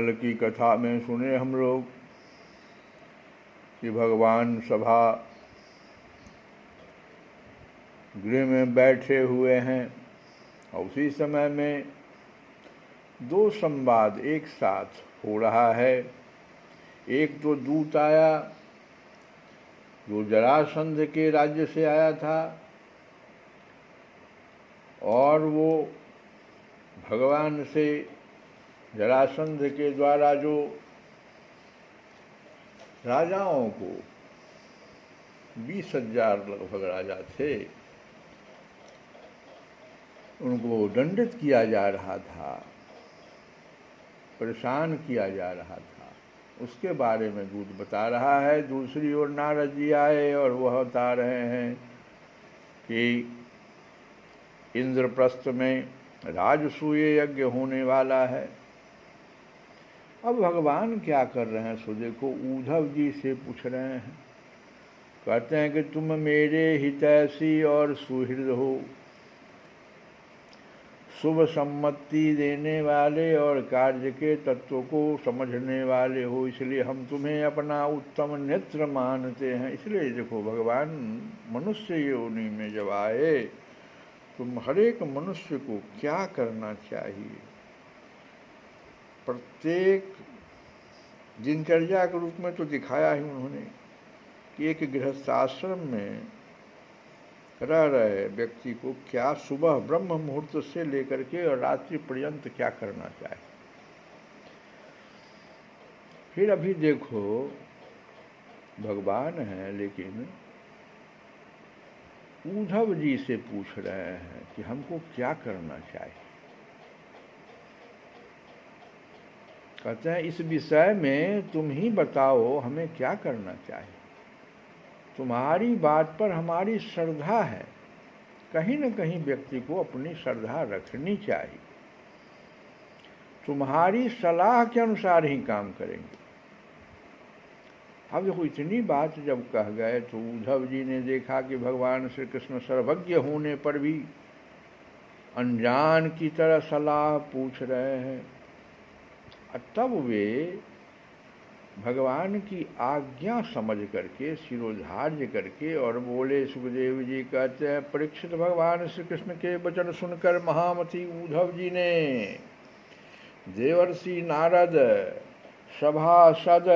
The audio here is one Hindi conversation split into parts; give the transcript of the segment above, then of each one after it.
कल की कथा में सुने हम लोग कि भगवान सभा गृह में बैठे हुए हैं और उसी समय में दो संवाद एक साथ हो रहा है। एक तो दूत आया जो जरासंध के राज्य से आया था और वो भगवान से जरासंध के द्वारा जो राजाओं को 20,000 लगभग राजा थे उनको दंडित किया जा रहा था, परेशान किया जा रहा था, उसके बारे में दूत बता रहा है। दूसरी ओर नारद जी आए और वह बता रहे हैं कि इंद्रप्रस्थ में राजसूय यज्ञ होने वाला है। अब भगवान क्या कर रहे हैं सो देखो, उद्धव जी से पूछ रहे हैं, कहते हैं कि तुम मेरे हितैषी और सुहृद हो, शुभ सम्मति देने वाले और कार्य के तत्व को समझने वाले हो, इसलिए हम तुम्हें अपना उत्तम नेत्र मानते हैं। इसलिए देखो भगवान मनुष्य योनि में जब आए तुम हर एक मनुष्य को क्या करना चाहिए, प्रत्येक दिनचर्या के रूप में तो दिखाया ही उन्होंने कि एक गृहस्थाश्रम में रह रहे व्यक्ति को क्या सुबह ब्रह्म मुहूर्त से लेकर के और रात्रि पर्यंत क्या करना चाहिए। फिर अभी देखो भगवान है लेकिन उद्धव जी से पूछ रहे हैं कि हमको क्या करना चाहिए। कहते हैं इस विषय में तुम ही बताओ हमें क्या करना चाहिए। तुम्हारी बात पर हमारी श्रद्धा है, कहीं न कहीं व्यक्ति को अपनी श्रद्धा रखनी चाहिए, तुम्हारी सलाह के अनुसार ही काम करेंगे। अब देखो इतनी बात जब कह गए तो उद्धव जी ने देखा कि भगवान श्री कृष्ण सर्वज्ञ होने पर भी अनजान की तरह सलाह पूछ रहे हैं। तब वे भगवान की आज्ञा समझ करके शिरोधार्य करके और बोले, सुखदेव जी कहते हैं, परीक्षित भगवान श्री कृष्ण के वचन सुनकर महामती उद्धव जी ने देवर्षि नारद, सभासद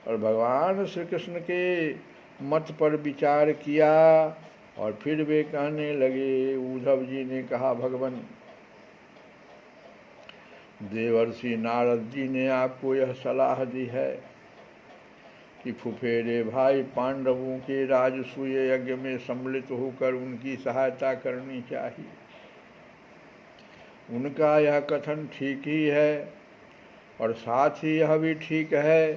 और भगवान श्री कृष्ण के मत पर विचार किया और फिर वे कहने लगे। उद्धव जी ने कहा, भगवान देवर्षि नारद जी ने आपको यह सलाह दी है कि फुफेरे भाई पांडवों के राजसूय यज्ञ में सम्मिलित होकर उनकी सहायता करनी चाहिए। उनका यह कथन ठीक ही है और साथ ही यह भी ठीक है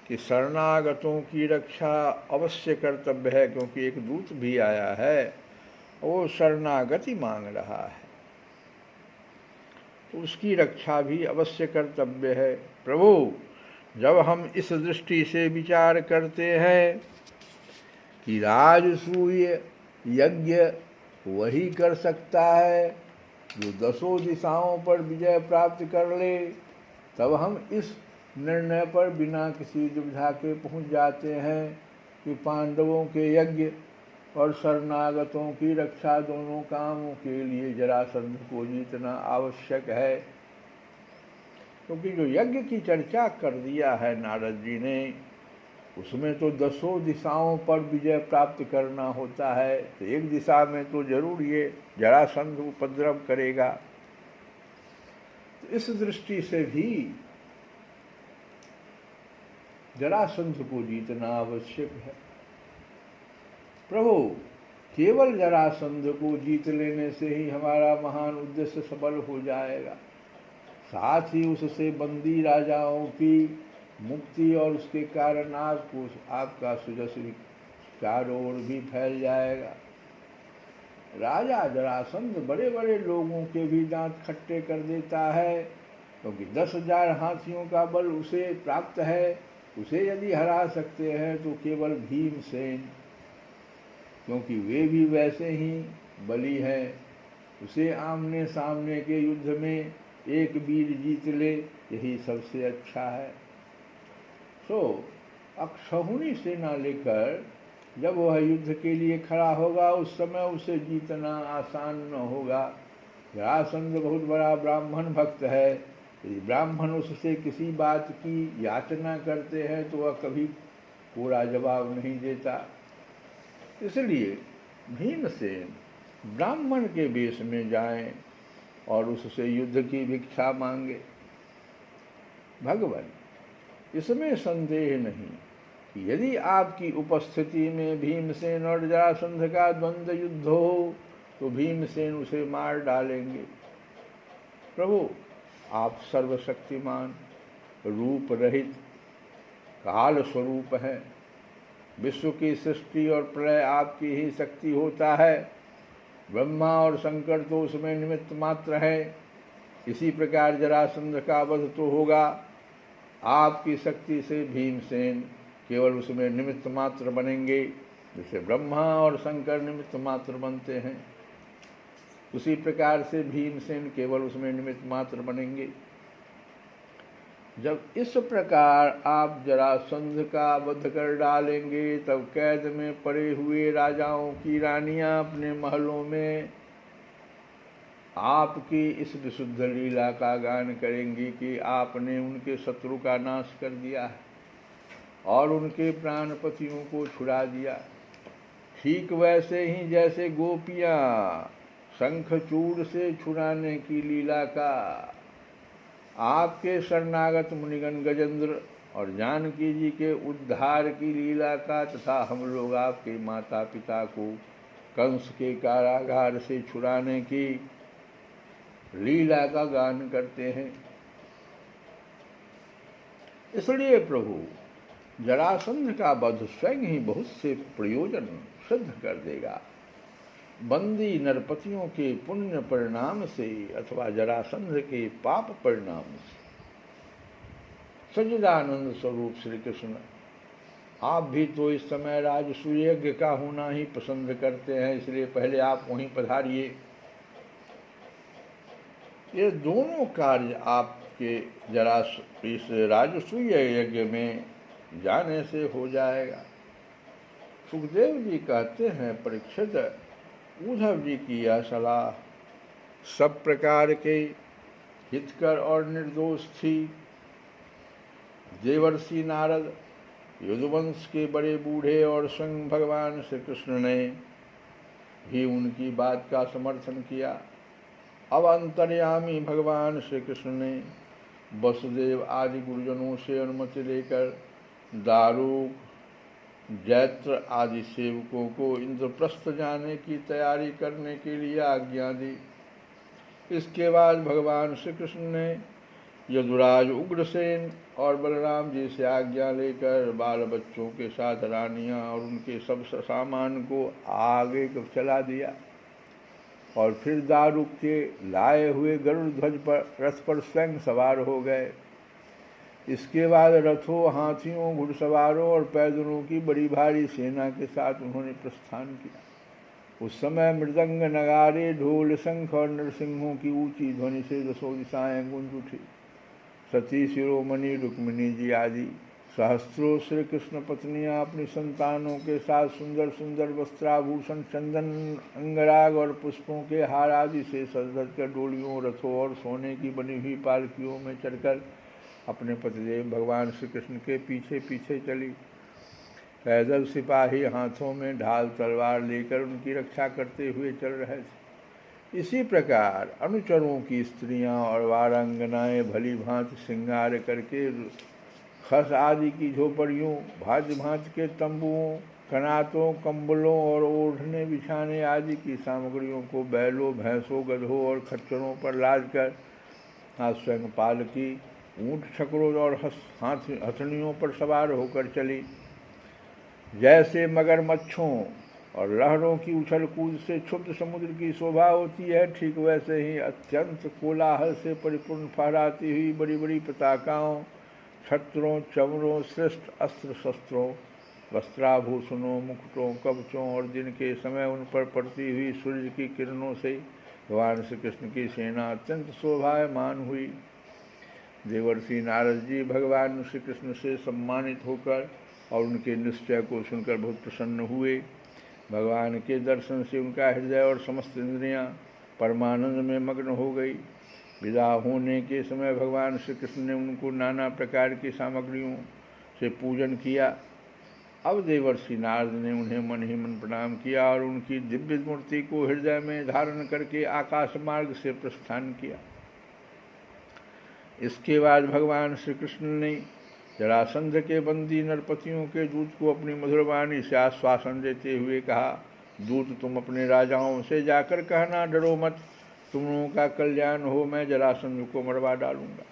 कि शरणागतों की रक्षा अवश्य कर्तव्य है, क्योंकि एक दूत भी आया है, वो शरणागति मांग रहा है, तो उसकी रक्षा भी अवश्य कर्तव्य है। प्रभु, जब हम इस दृष्टि से विचार करते हैं कि राजसूय यज्ञ वही कर सकता है जो 10 दिशाओं पर विजय प्राप्त कर ले, तब हम इस निर्णय पर बिना किसी दुविधा के पहुंच जाते हैं कि पांडवों के यज्ञ और शरणागतों की रक्षा दोनों कामों के लिए जरासंध को जीतना आवश्यक है। क्योंकि जो यज्ञ की चर्चा कर दिया है नारद जी ने, उसमें तो 10 दिशाओं पर विजय प्राप्त करना होता है, तो एक दिशा में तो जरूर ये जरासंध उपद्रव करेगा। तो इस दृष्टि से भी जरासंध को जीतना आवश्यक है। प्रभु, केवल जरासंध को जीत लेने से ही हमारा महान उद्देश्य सफल हो जाएगा, साथ ही उससे बंदी राजाओं की मुक्ति और उसके कारण आपका सुजस्य चारों ओर भी फैल जाएगा। राजा जरासंध बड़े बड़े लोगों के भी दांत खट्टे कर देता है, क्योंकि 10,000 हाथियों का बल उसे प्राप्त है। उसे यदि हरा सकते हैं तो केवल भीमसेन, क्योंकि वे भी वैसे ही बली हैं, उसे आमने सामने के युद्ध में एक वीर जीत ले, यही सबसे अच्छा है। तो अक्षौहिणी सेना लेकर जब वह युद्ध के लिए खड़ा होगा, उस समय उसे जीतना आसान न होगा। जरासंध बहुत बड़ा ब्राह्मण भक्त है। यदि ब्राह्मण उससे किसी बात की याचना करते हैं तो वह कभी पूरा जवाब नहीं देता। इसलिए भीमसेन ब्राह्मण के वेश में जाएं और उससे युद्ध की भिक्षा मांगे। भगवान, इसमें संदेह नहीं कि यदि आपकी उपस्थिति में भीमसेन और जरासंध का द्वंद्व युद्ध हो तो भीमसेन उसे मार डालेंगे। प्रभु, आप सर्वशक्तिमान, रूप रहित काल स्वरूप हैं। विश्व की सृष्टि और प्रलय आपकी ही शक्ति होता है। ब्रह्मा और शंकर तो उसमें निमित्त मात्र है। इसी प्रकार जरासंध का वध तो होगा। आपकी शक्ति से भीमसेन केवल उसमें निमित्त मात्र बनेंगे, जैसे ब्रह्मा और शंकर निमित्त मात्र बनते हैं, उसी प्रकार से भीमसेन केवल उसमें निमित्त मात्र बनेंगे। जब इस प्रकार आप जरासंध का वध कर डालेंगे, तब कैद में पड़े हुए राजाओं की रानियां अपने महलों में आपकी इस विशुद्ध लीला का गान करेंगी कि आपने उनके शत्रु का नाश कर दिया है और उनके प्राणपतियों को छुड़ा दिया। ठीक वैसे ही जैसे गोपियां शंखचूड़ से छुड़ाने की लीला का आपके शरणागत मुनिगण गजेंद्र और जानकी जी के उद्धार की लीला का, तथा हम लोग आपके माता पिता को कंस के कारागार से छुड़ाने की लीला का गान करते हैं। इसलिए प्रभु, जरासंध का वध स्वयं ही बहुत से प्रयोजन सिद्ध कर देगा। बंदी नरपतियों के पुण्य परिणाम से अथवा जरासंध के पाप परिणाम से। सच्चिदानंद स्वरूप श्री कृष्ण, आप भी तो इस समय राजसूय यज्ञ का होना ही पसंद करते हैं, इसलिए पहले आप वहीं पधारिए। ये दोनों कार्य आपके इस राजसूय यज्ञ में जाने से हो जाएगा। सुखदेव जी कहते हैं, परीक्षित, उद्धव जी की यह सलाह सब प्रकार के हितकर और निर्दोष थी। देवर्षि नारद, यदुवंश के बड़े बूढ़े और स्वयं भगवान श्री कृष्ण ने भी उनकी बात का समर्थन किया। अब अंतर्यामी भगवान श्री कृष्ण ने वसुदेव आदि गुरुजनों से अनुमति लेकर दारुक, जैत्र आदि सेवकों को इंद्रप्रस्थ जाने की तैयारी करने के लिए आज्ञा दी। इसके बाद भगवान श्री कृष्ण ने यदुराज उग्रसेन और बलराम जी से आज्ञा लेकर बाल बच्चों के साथ रानियां और उनके सब सामान को आगे चला दिया और फिर दारुक के लाए हुए गरुड़ ध्वज पर रथ पर स्वयं सवार हो गए। इसके बाद रथों, हाथियों, घुड़सवारों और पैदलों की बड़ी भारी सेना के साथ उन्होंने प्रस्थान किया। उस समय मृदंग, नगारे, ढोल, शंख और नरसिंहों की ऊंची ध्वनि से दसों दिशाएं गूंज उठी। सती शिरोमणि रुक्मिणी जी आदि सहस्त्रों श्री कृष्ण पत्नियां अपनी संतानों के साथ सुंदर सुंदर वस्त्राभूषण, चंदन, अंगराग और पुष्पों के हार आदि से सज कर डोलियों, रथों और सोने की बनी हुई पालकियों में चढ़कर अपने पतिदेव भगवान श्री कृष्ण के पीछे पीछे चली। पैदल सिपाही हाथों में ढाल तलवार लेकर उनकी रक्षा करते हुए चल रहे थे। इसी प्रकार अनुचरों की स्त्रियां और वारांगनाएं भली भांति श्रृंगार करके खस आदि की झोपड़ियों, भांति भांति के तंबुओं, कनातों, कंबलों और ओढ़ने बिछाने आदि की सामग्रियों को बैलों, भैंसों, गधों और खच्चरों पर लाद कर स्वयं पालकी, ऊंट, छकड़ों और हथनियों पर सवार होकर चली। जैसे मगरमच्छों और लहरों की उछल कूद से क्षुब्ध समुद्र की शोभा होती है, ठीक वैसे ही अत्यंत कोलाहल से परिपूर्ण फहराती हुई बड़ी बड़ी पताकाओं, छत्रों, चमरों, श्रेष्ठ अस्त्र शस्त्रों, वस्त्राभूषणों, मुकुटों, कवचों और दिन के समय उन पर पड़ती हुई सूर्य की किरणों से भगवान श्री कृष्ण की सेना अत्यंत शोभायमान हुई। देवर्षि नारद जी भगवान श्री कृष्ण से सम्मानित होकर और उनके निश्चय को सुनकर बहुत प्रसन्न हुए। भगवान के दर्शन से उनका हृदय और समस्त इंद्रियां परमानंद में मग्न हो गई। विदा होने के समय भगवान श्री कृष्ण ने उनको नाना प्रकार की सामग्रियों से पूजन किया। अब देवर्षि नारद ने उन्हें मन ही मन प्रणाम किया और उनकी दिव्य मूर्ति को हृदय में धारण करके आकाश मार्ग से प्रस्थान किया। इसके बाद भगवान श्री कृष्ण ने जरासंध के बंदी नरपतियों के दूत को अपनी मधुर वाणी से आश्वासन देते हुए कहा, दूत तुम अपने राजाओं से जाकर कहना, डरो मत, तुम लोगों का कल्याण हो, मैं जरासंध को मरवा डालूंगा।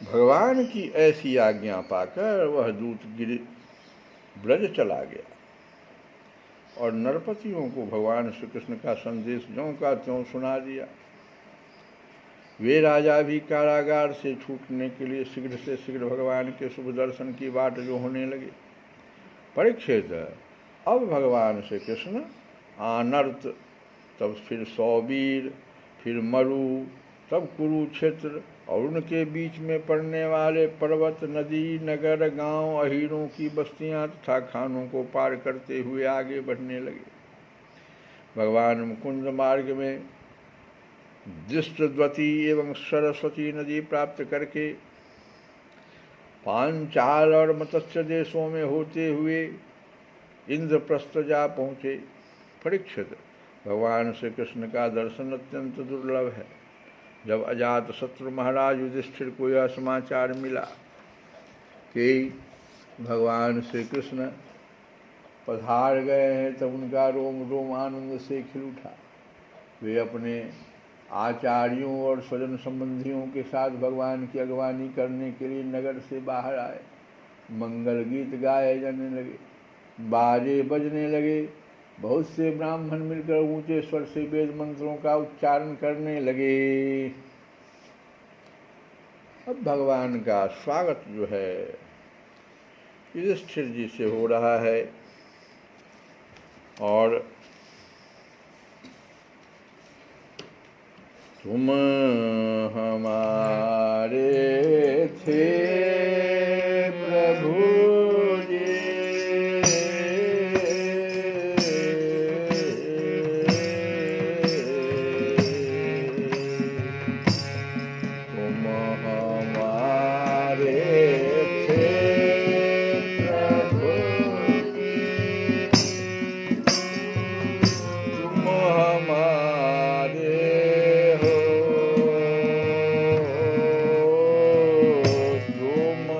भगवान की ऐसी आज्ञा पाकर वह दूत ब्रज चला गया और नरपतियों को भगवान श्री कृष्ण का संदेश ज्यों का त्यों सुना दिया। वे राजा भी कारागार से छूटने के लिए शीघ्र से शीघ्र भगवान के शुभ दर्शन की बाट जो होने लगे। परीक्षित, अब भगवान श्री कृष्ण आनर्त, तब फिर सौबीर, फिर मरु, तब कुरुक्षेत्र और उनके बीच में पड़ने वाले पर्वत, नदी, नगर, गांव, अहीरों की बस्तियां तथा खानों को पार करते हुए आगे बढ़ने लगे। भगवान मुकुंद मार्ग में दृष्टद्वती एवं सरस्वती नदी प्राप्त करके पांचाल और मत्स्य देशों में होते हुए इंद्रप्रस्थ जा पहुँचे। परीक्षित, भगवान श्री कृष्ण का दर्शन अत्यंत दुर्लभ है। जब अजात शत्रु महाराज युधिष्ठिर को यह समाचार मिला कि भगवान श्री कृष्ण पधार गए हैं, तब उनका रोम रोम आनंद से खिल उठा। वे अपने आचार्यों और स्वजन संबंधियों के साथ भगवान की अगवानी करने के लिए नगर से बाहर आए। मंगल गीत गाए जाने लगे, बाजे बजने लगे। बहुत से ब्राह्मण मिलकर ऊंचे स्वर से वेद मंत्रों का उच्चारण करने लगे। अब भगवान का स्वागत जो है युधिष्ठिर जी से हो रहा है और तुम हमारे थे प्रभु जी, तुम हमारे थे प्रभु जी, तुम हमारे तुम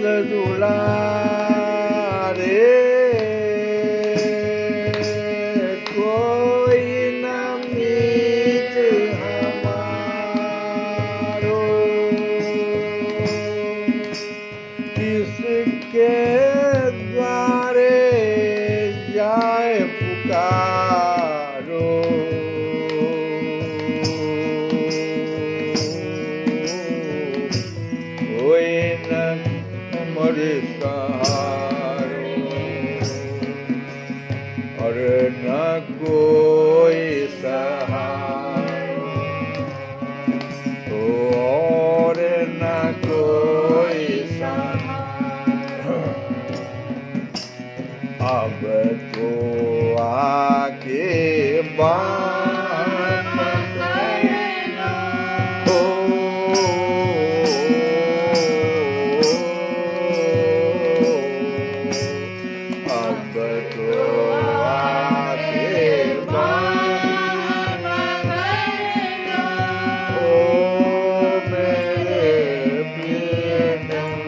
नंद दुलारे, कोई न मीत हमारो, किसके द्वारे जाए पुकारो। कोई न हमारे सहारो, और न कोई सहारो, और न कोई सहारो। अब तो आके बात कहना हो, अब तो आके बात कहना हो, मेरे प्रियतम।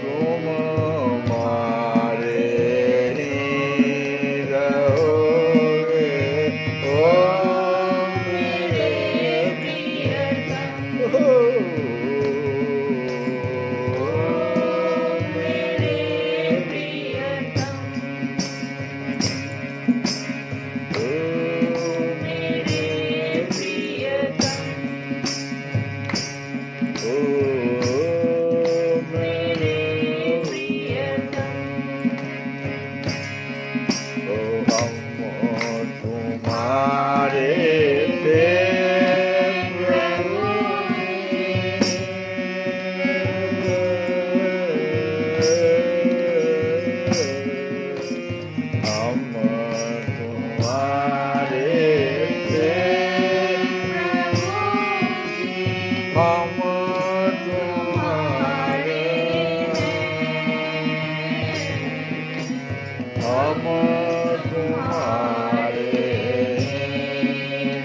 तुम हमारे ही रहोगे, ओ मेरे प्रियतम, ओ मेरे प्रियतम, ओ मेरे प्रियतम, ओ मेरे प्रियतम। तो हम तुम्हारे थे प्रभु, हम तुम्हारे थे प्रभु, हम तुम्हारे, हम तुम्हारे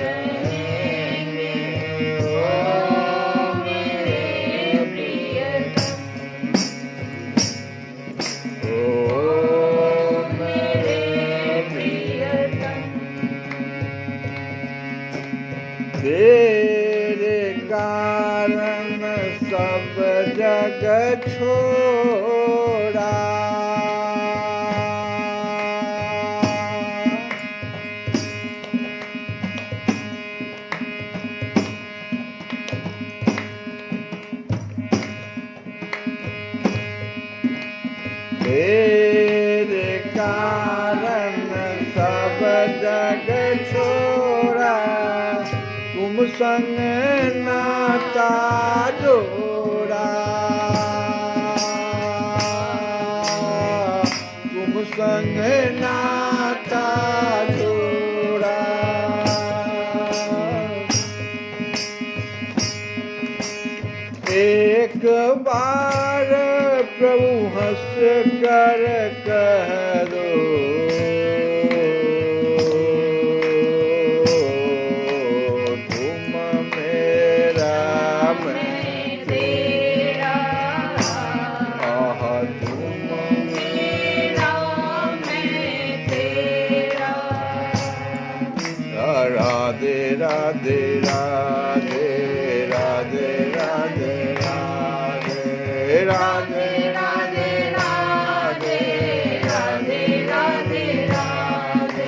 रहेंगे, ओ मेरे प्रियतम, ओ मेरे प्रियतम। तेरे कारण सब जग छोड़ा, तेरे कारण सब जग छोड़ा, तुम संग नाता जोड़ा, तुम संग नाता जोड़ा। एक बार प्रभु हंस कर कह दो, तुम मेरा मैं तेरा, आह तुम मेरा मैं तेरा। राधे राधे राधे राधे राधे राधे राधे राधे राधे राधे राधे राधे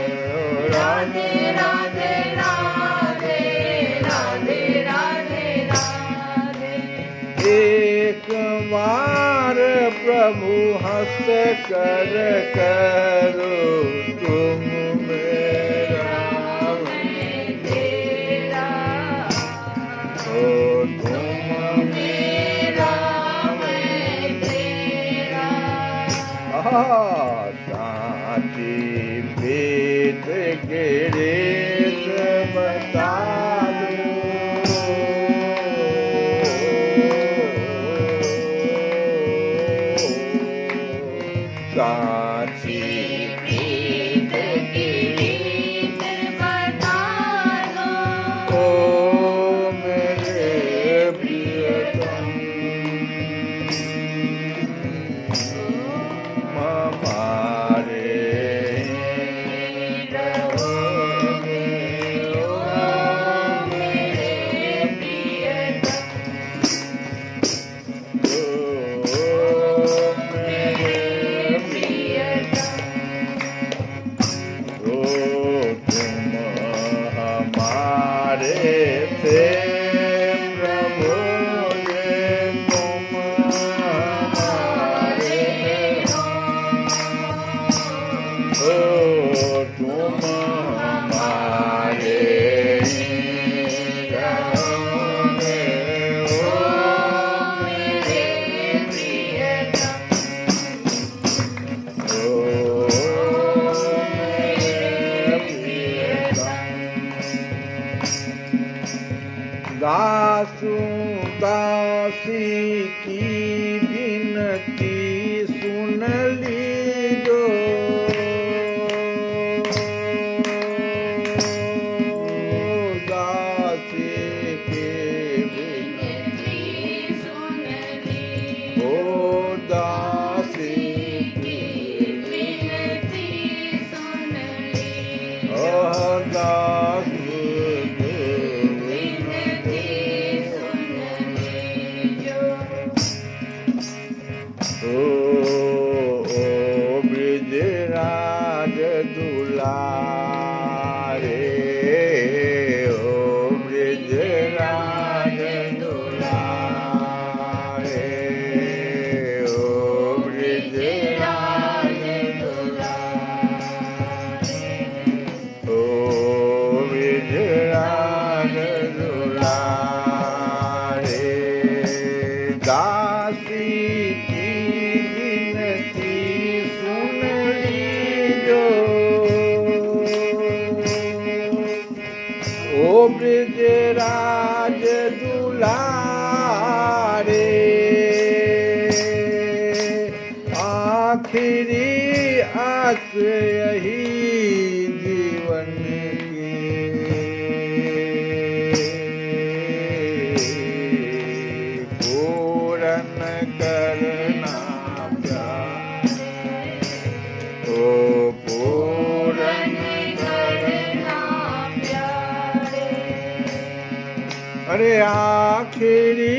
राधे राधे राधे राधे राधे। एक बार प्रभु हंस कर करो, तुम मेरा मैं तेरा, ओ तुम मेरा मैं तेरा। साची प्रीत के रेत बता दो, साची प्रीत की रीत बता दो, ओ मेरे प्रियतम, ओ तुम हमारे थे प्रभु ये तुम हमारे हो। ओ तुम हमारे रहोगे हो मेरे प्रियतम। ओ मेरे प्रियतम। दासू दासी की विनती सुन लीजो। दासी की विनती सुन लीजो। ओ दासी की विनती सुन लीजो। ओ दासी ओ ब्रजराज दुलारे। ओ ब्रजराज दुलारे। ओ ब्रजराज दुलारे। ओ ब्रजराज दुलारे। दासी ओ ब्रजराज दुलारे। आखिरी आस यही जीवन की। पूरन करना प्यारे। ओ पूरन अरे आखिरी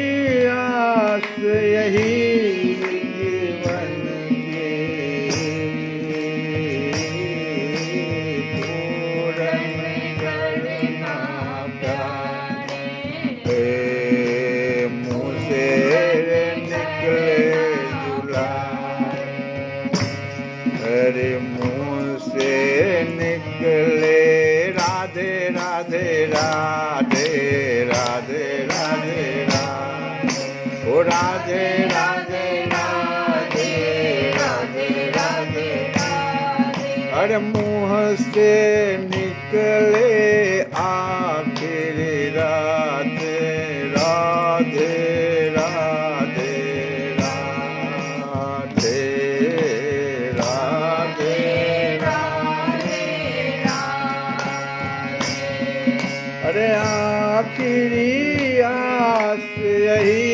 आस यही जीवन की। पूरन करना प्यारे। मुँह से निकले दुलारे। अरे मुँह से निकले राधे राधे राधे राधे राधे राधे। ओ राधे राधे राधे राधे राधे राधे। अरे मुँह से निकले आखिरी राधे राधे राधे राधे राधे राधे। अरे आखिरी आस यही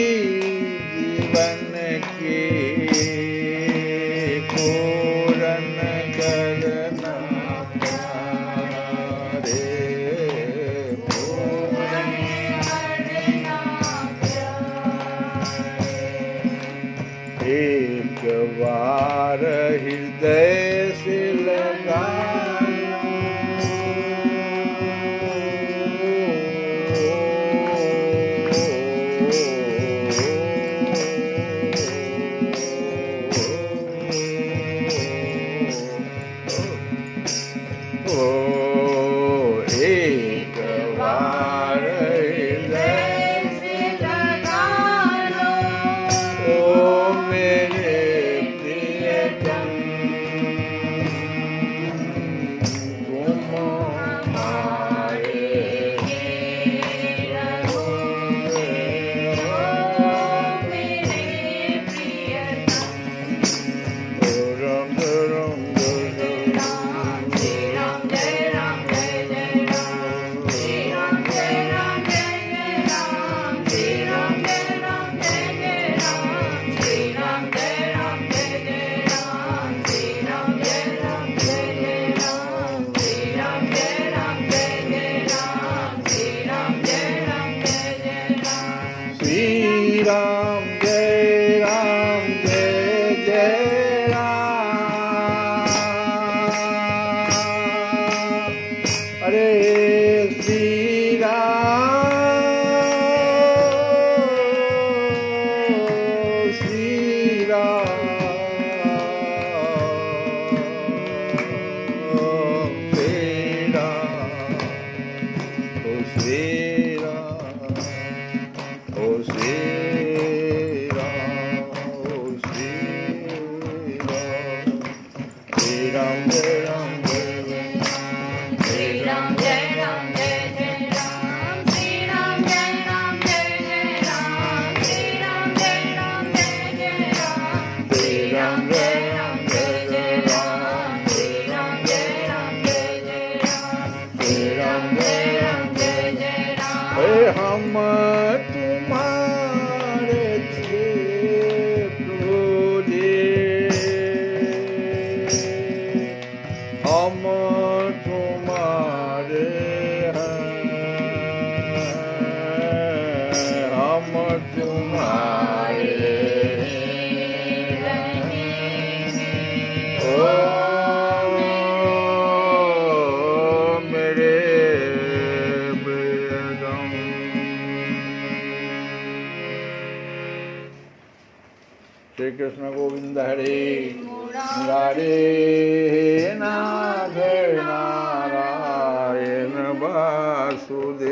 जीवन की। पूरन करना प्यारे। पूरन करना प्यारे। एक बार हृदय से लगा हरे श्री राम श्री राम श्री राम ओ श्री राम ओ श्री राम श्री राम जय राम जय राम जय राम जय जय राम श्री राम जय राम जय जय राम श्री राम जय राम जय जय राम श्री राम जय राम जय जय राम श्री राम जय राम जय जय राम श्री राम जय राम जय जय राम हे हम तुम्हारे थे प्रभु जी हम तुम्हारे हैं हम तुम्हारे ओ मेरे प्रियतम। श्री कृष्ण गोविंद हरे मुरारे नाथ नारायण वासुदेव